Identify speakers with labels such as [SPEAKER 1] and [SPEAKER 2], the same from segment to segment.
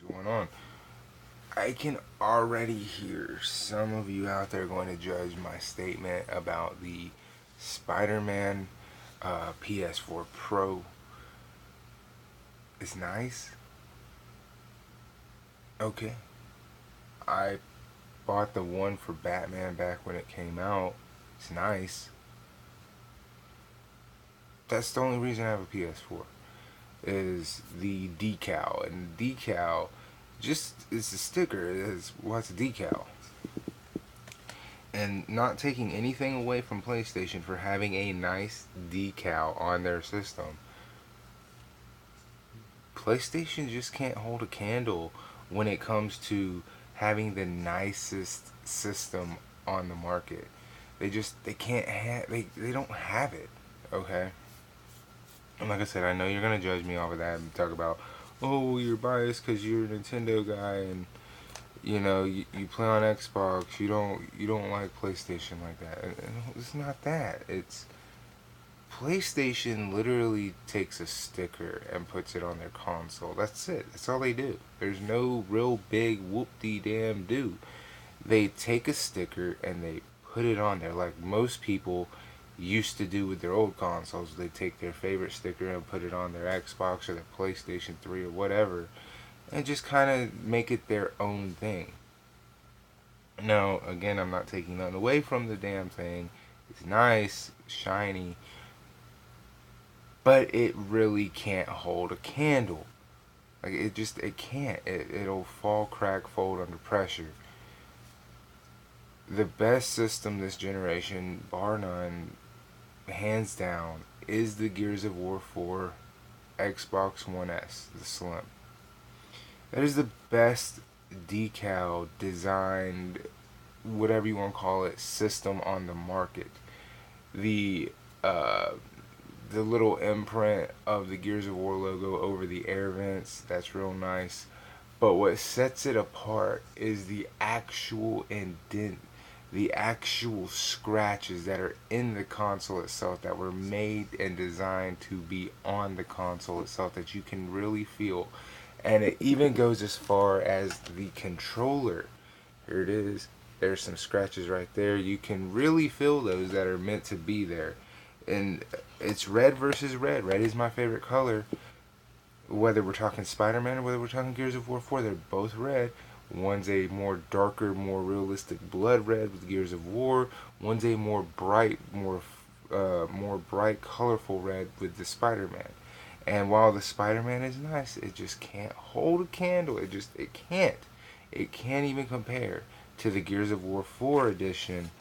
[SPEAKER 1] what's going on. I can already hear some of you out there going to judge my statement about the Spider-Man PS4 Pro. It's nice. Okay. I bought the one for Batman back when it came out. It's nice. That's the only reason I have a PS4 is the decal. And the decal just it's a sticker. It's what's a decal. And not taking anything away from PlayStation for having a nice decal on their system. PlayStation just can't hold a candle when it comes to having the nicest system on the market. They can't have they don't have it. Okay? And like I said, I know you're gonna judge me off of that and talk about, oh, you're biased because you're a Nintendo guy and you play on Xbox. You don't like PlayStation like that. And it's not that. It's PlayStation literally takes a sticker and puts it on their console. That's it. That's all they do. There's no real big whoop-de-damn do. They take a sticker and they put it on there like most people used to do with their old consoles. They take their favorite sticker and put it on their Xbox or their PlayStation 3 or whatever and just kind of make it their own thing. Now, again, I'm not taking nothing away from the damn thing. It's nice, shiny, but it really can't hold a candle. Like it can't. It'll fall, crack, fold under pressure. The best system this generation, bar none, hands down, is the Gears of War 4 Xbox One S, the Slim. That is the best decal designed, whatever you want to call it, system on the market. The uh, the little imprint of the Gears of War logo over the air vents, that's real nice. But what sets it apart is the actual indent, the actual scratches that are in the console itself that were made and designed to be on the console itself that you can really feel. And it even goes as far as the controller. Here it is. There's some scratches right there. You can really feel those that are meant to be there. And it's red versus red. Red is my favorite color. Whether we're talking Spider-Man or whether we're talking Gears of War 4, they're both red. One's a more darker, more realistic blood red with Gears of War. One's a more bright, more bright, colorful red with the Spider-Man. And while the Spider-Man is nice, it just can't hold a candle. It can't. It can't even compare to the Gears of War 4 edition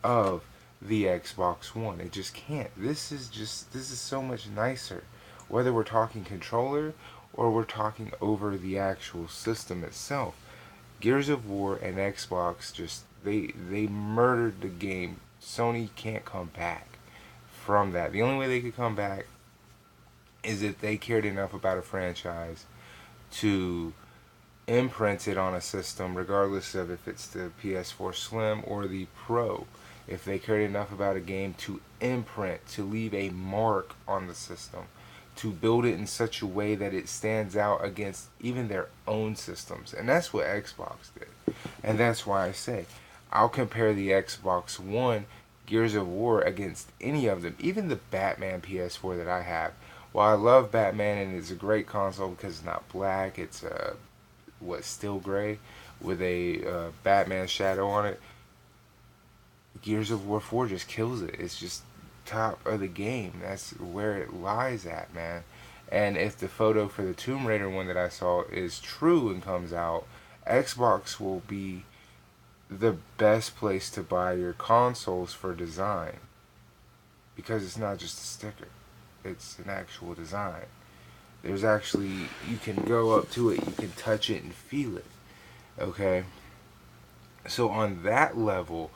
[SPEAKER 1] of the Xbox One. It just can't. This is so much nicer. Whether we're talking controller or we're talking over the actual system itself. Gears of War and Xbox just they murdered the game. Sony can't come back from that. The only way they could come back is if they cared enough about a franchise to imprint it on a system, regardless of if it's the PS4 Slim or the Pro. If they cared enough about a game to imprint, to leave a mark on the system, to build it in such a way that it stands out against even their own systems. And that's what Xbox did. And that's why I say I'll compare the Xbox One Gears of War against any of them, even the Batman PS4 that I have. While I love Batman and it's a great console because it's not black, it's steel gray with a Batman shadow on it. Gears of War 4 just kills it. It's just top of the game. That's where it lies at, man. And if the photo for the Tomb Raider one that I saw is true and comes out, Xbox will be the best place to buy your consoles for design because it's not just a sticker. It's an actual design. There's actually, you can go up to it, you can touch it and feel it. Okay? So on that level,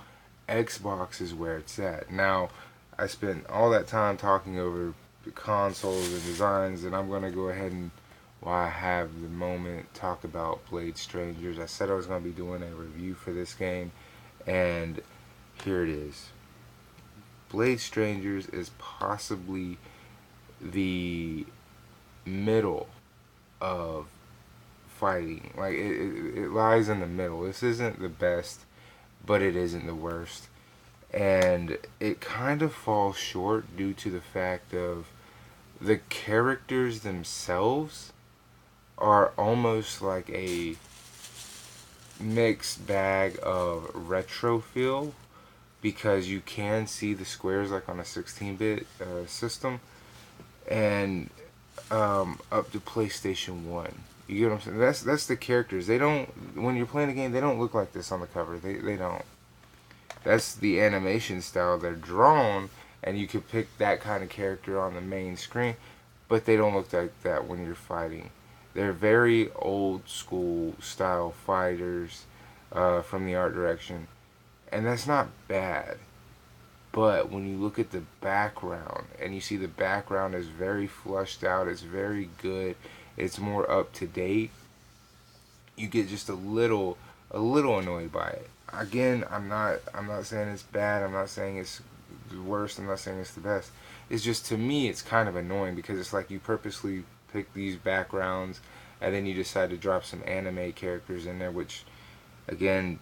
[SPEAKER 1] Xbox is where it's at. Now, I spent all that time talking over the consoles and designs, and I'm going to go ahead and, while I have the moment, talk about Blade Strangers. I said I was going to be doing a review for this game, and here it is. Blade Strangers is possibly the middle of fighting. Like it lies in the middle. This isn't the best, but it isn't the worst. And it kind of falls short due to the fact of the characters themselves are almost like a mixed bag of retro feel, because you can see the squares like on a 16-bit system, and up to PlayStation 1. You get what I'm saying? That's the characters. They don't, when you're playing the game, they don't look like this on the cover. They don't. That's the animation style they're drawn, and you could pick that kind of character on the main screen, but they don't look like that when you're fighting. They're very old school style fighters from the art direction, and that's not bad. But when you look at the background, and you see the background is very flushed out, it's very good, it's more up to date, you get just a little annoyed by it. Again, I'm not saying it's bad. I'm not saying it's the worst. I'm not saying it's the best. It's just, to me, it's kind of annoying, because it's like you purposely pick these backgrounds, and then you decide to drop some anime characters in there, which, again,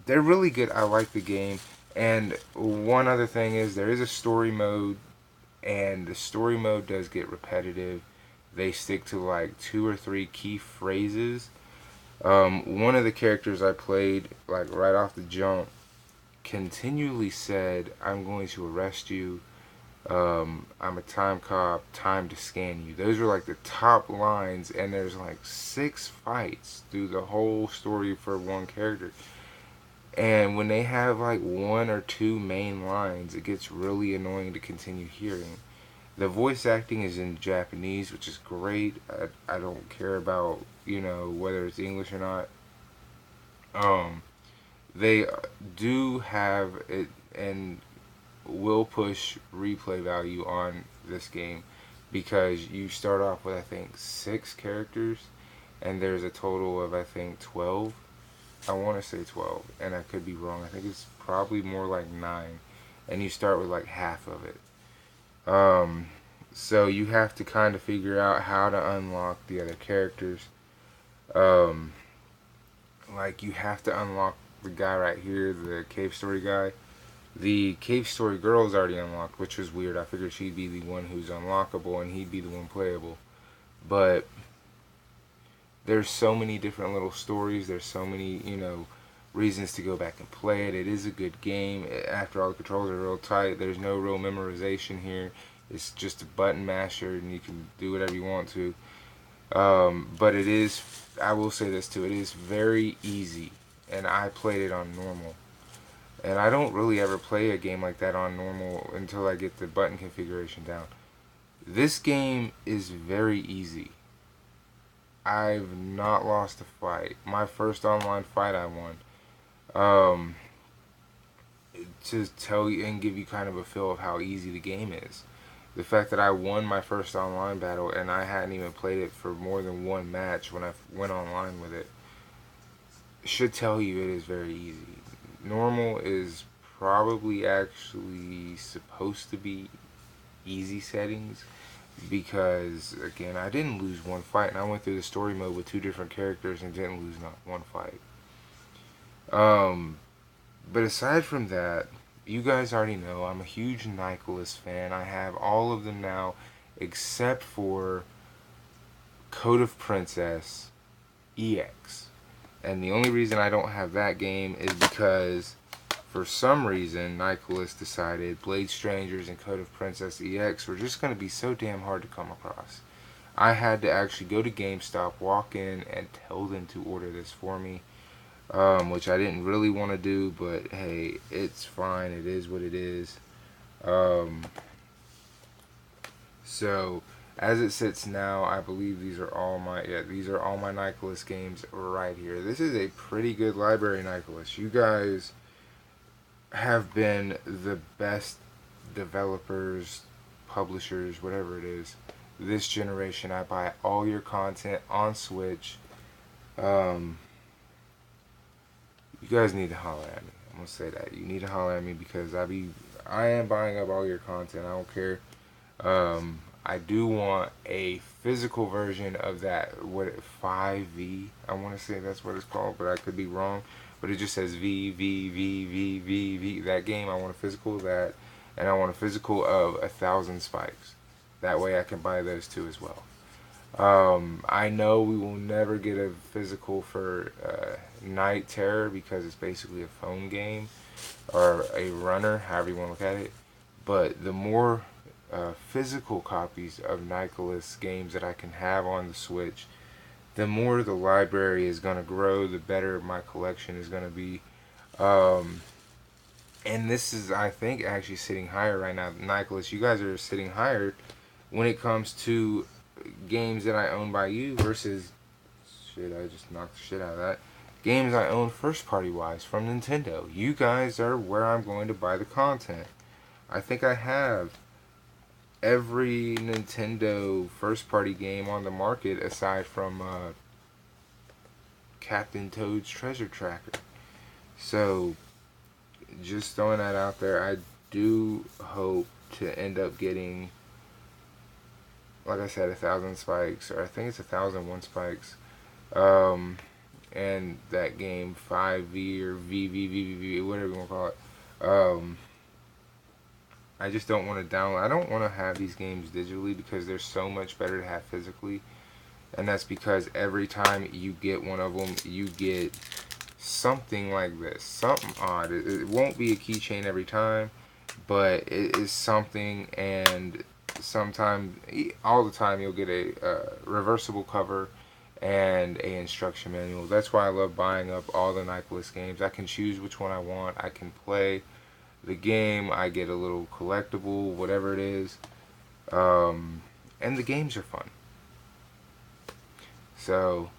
[SPEAKER 1] they're really good. I like the game. And one other thing is, there is a story mode, and the story mode does get repetitive. They stick to like 2 or 3 key phrases. One of the characters I played, like right off the jump, continually said, "I'm going to arrest you. I'm a time cop. Time to scan you." Those are like the top lines, and there's like 6 fights through the whole story for one character. And when they have like 1 or 2 main lines, it gets really annoying to continue hearing. The voice acting is in Japanese, which is great. I don't care about, whether it's English or not. Um, they do have it, and will push replay value on this game, because you start off with, I think, 6 characters, and there's a total of, I think, 12. I want to say 12, and I could be wrong. I think it's probably more like 9, and you start with like half of it. So you have to kind of figure out how to unlock the other characters. Um, like, you have to unlock the guy right here, the cave story guy. The cave story girl is already unlocked, which was weird. I figured she'd be the one who's unlockable and he'd be the one playable. But there's so many different little stories. There's so many, reasons to go back and play it. It is a good game. After all, the controls are real tight. There's no real memorization here. It's just a button masher, and you can do whatever you want to. But it is, I will say this too, it is very easy. And I played it on normal. And I don't really ever play a game like that on normal until I get the button configuration down. This game is very easy. I've not lost a fight. My first online fight I won. Um, to tell you and give you kind of a feel of how easy the game is. The fact that I won my first online battle, and I hadn't even played it for more than one match when I went online with it, should tell you it is very easy. Normal is probably actually supposed to be easy settings, because, again, I didn't lose one fight, and I went through the story mode with 2 different characters and didn't lose not one fight. But aside from that, you guys already know I'm a huge Nicholas fan. I have all of them now, except for Code of Princess EX. And the only reason I don't have that game is because, for some reason, Nicholas decided Blade Strangers and Code of Princess EX were just going to be so damn hard to come across. I had to actually go to GameStop, walk in, and tell them to order this for me. Which I didn't really want to do, but hey, it's fine. It is what it is. Um, so, as it sits now, I believe these are all my Nicholas games right here. This is a pretty good library, Nicholas. You guys have been the best developers, publishers, whatever it is, this generation. I buy all your content on Switch. You guys need to holler at me. I'm gonna say that. You need to holler at me, because I am buying up all your content. I don't care. I do want a physical version of that. What 5V? I want to say that's what it's called, but I could be wrong. But it just says V V V V V V. That game, I want a physical of that, and I want a physical of 1,000 spikes. That way, I can buy those two as well. I know we will never get a physical for Night Terror because it's basically a phone game or a runner, however you want to look at it. But the more physical copies of Nicholas games that I can have on the Switch, the more the library is going to grow, the better my collection is going to be. Um, and this is, I think, actually sitting higher right now. Nicholas, you guys are sitting higher when it comes to games that I own by you versus shit. I just knocked the shit out of that. Games I own first party wise from Nintendo. You guys are where I'm going to buy the content. I think I have every Nintendo first party game on the market aside from Captain Toad's Treasure Tracker. So, just throwing that out there, I do hope to end up getting, like I said, 1,000 spikes, or I think it's 1,001 spikes. Um, and that game 5V or VVVVV, whatever you want to call it. I just don't want to download. I don't want to have these games digitally because they're so much better to have physically. And that's because every time you get one of them, you get something like this, something odd. It won't be a keychain every time, but it is something. And sometimes, all the time, you'll get a reversible cover and a instruction manual. That's why I love buying up all the Nicholas games. I can choose which one I want. I can play the game. I get a little collectible, whatever it is, and the games are fun. So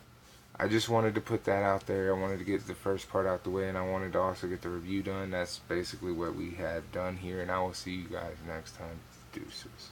[SPEAKER 1] I just wanted to put that out there. I wanted to get the first part out the way, and I wanted to also get the review done. That's basically what we had done here, and I will see you guys next time. Deuces.